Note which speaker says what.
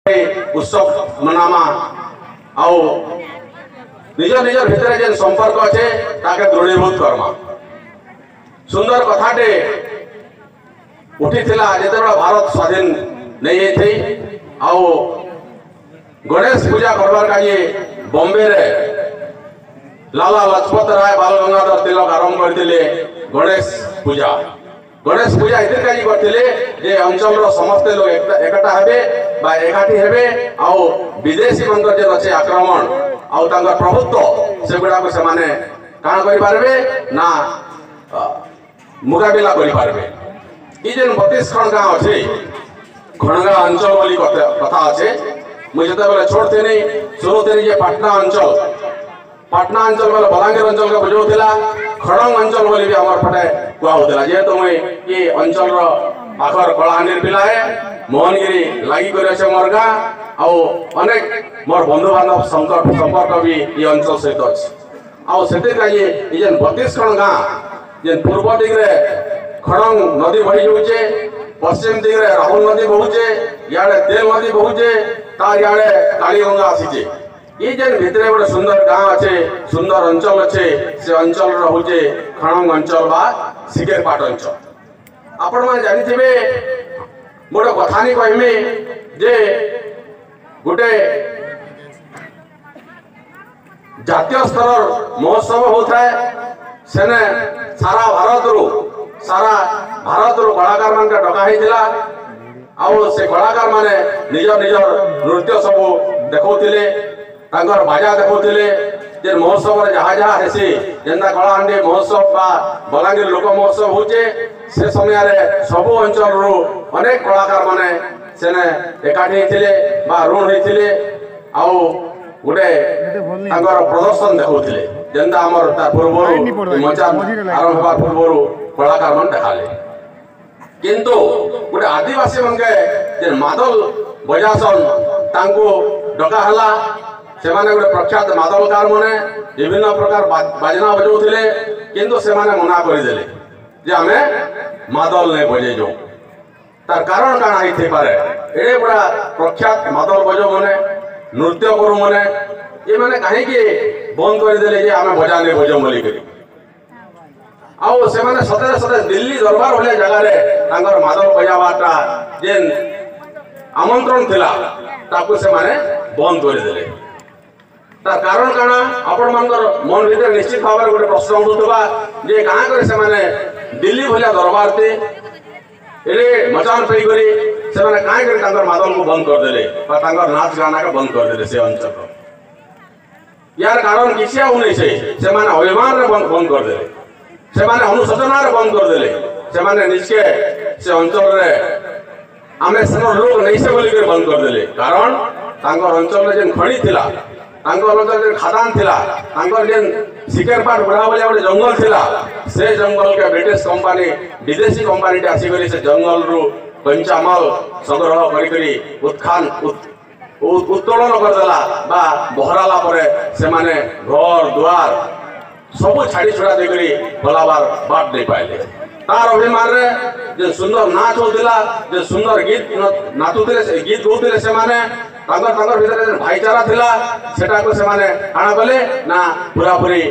Speaker 1: उत्सव मनामा आउ निज निज भितर जेन संपर्क अच्छे ताके दृढ़ीभूत करमा। सुंदर कथाटे उठी जिते भारत स्वाधीन नहीं थी आउ गणेश पूजा करवार का ये बॉम्बे रे लाला लजपत राय बाल गंगाधर तिलक आरंभ करते गणेश पूजा इतने करते अंचल समस्त लोग एकटा हेबे बा एकाठी हेबे आउ विदेशी मंत्र जे अच्छे आक्रमण आउ तांकर प्रभुत्व से गुडा को से माने काण करि पारबे ना मुकाबिला करि पारबे। ई जेन 32 खण गांव अछि खणगा अंचल बोली कथा अछि। मुझे जते बेले छोड़ते नहीं सुनते नहीं ये पाटना अंचल वाला बलांगीर अंचल का बुझौला खड़ंग अंचल बोली भी आमर पटे कुआ होतला जेहेतु मुई ये अंचल रो पाखर कलाहांडीर पिला है मोहनगिरी लागी करे छे मोर गां आउ अनेक मोर बंधु बांधव संपर्क भी ये अंचल सहित अछि। आउ सेते का ये जेन 32 खण गां जेन पूर्व दिग रे खड़ंग नदी बही जाउचे पश्चिम दिग रे राहुल नदी बहुचे याडे तेल नदी बहुचे तार याडे कालीगंगा आसीचे। ये जेन भितरे गोटे सुंदर गांव अच्छे सुंदर अंचल अच्छे से अंचल रोचे खड़ंग अंचल बा सिकेरपाट अंचल। आपण माने जानिथिबे मोर कथा नहीं कहमी जे गोटे जातीय स्तर महोत्सव होता है सेने सारा भारत रो कलाकार मान का डका हिला आउ से कलाकार माने निज नृत्य सब देखौतिले तांकर बाजा देखौतिले जे महोत्सव रे जहा जहा हेसी जेंदा कलाहांडी महोत्सव बा बलांगीर लोक महोत्सव होचे से समय रे सब अंचल रो अनेक कलाकार माने सेने एकाठी थिले बा ऋण हिथिले आउ गोटे तांकर प्रदर्शन देखौतिले जेंदा हमर ता पूर्वरु मचा आरंभ होबार पूर्वरु कलाकार मन देखाले। किंतु गोटे आदिवासी मन के जे मादल बजासन तांको डका हला से माने गोटे प्रख्यात मादलकार माने विभिन्न प्रकार बाजना बजाउथिले किंतु से माने मना करि देले जे हमें मादल नै बजे जो तार कारण काना हिथि पारे एडे बड़ा प्रख्यात मादल बजो माने नृत्य करू माने ये माने काहे के बंद कर देले जे हमें बजा नै बजो बोली करी आउ से माने सते दिल्ली दरबार होले जगह रे तांगर मादल बजावाटा जेन आमंत्रण थिला ताकू से माने बंद कर देले। तार कारण काना आपण मानकर मन भीतर निश्चित भाव में गोटे प्रश्न उठुवा जे कहाँ करे से माने दिल्ली भलिया दरबार ते एले मचान पेई करी से माने काहे करे तांकर मादल को बंद कर देले बा तांकर नाच गाना के बंद कर देले से अंचल यार कारण किसिया होने से माने अभिमान रे बंद कर देले से माने अनुशोचना रे बंद कर देले से माने निश्चय से अंचल रे आमे सनो लोग नहीं से बोली कर बंद कर देले कारण तांकर अंचल रे जेन खणी थिला तांकर अंचल जेन खदान थिला तांकर जेन सिकेरपाट बड़ा बोले गोटे जंगल थिला से जंगल के ब्रिटिश कंपनी विदेशी कंपनी टे आसी करी से जंगल रु कंचामाल संग्रह करी करी उत्तोलन कर देला बा बहराला परे से माने घर द्वार सब छाड़ी छुड़ा दे करी भलाबार बाट नहीं पाइले। तार अभिमान रे जे सुंदर नाच होतिला जे सुंदर गीत नाचुतिले से गीत गाउतिले से माने तांकर भीतर भाईचारा थिला सेटा को से माने काना बोले ना पूरा पूरी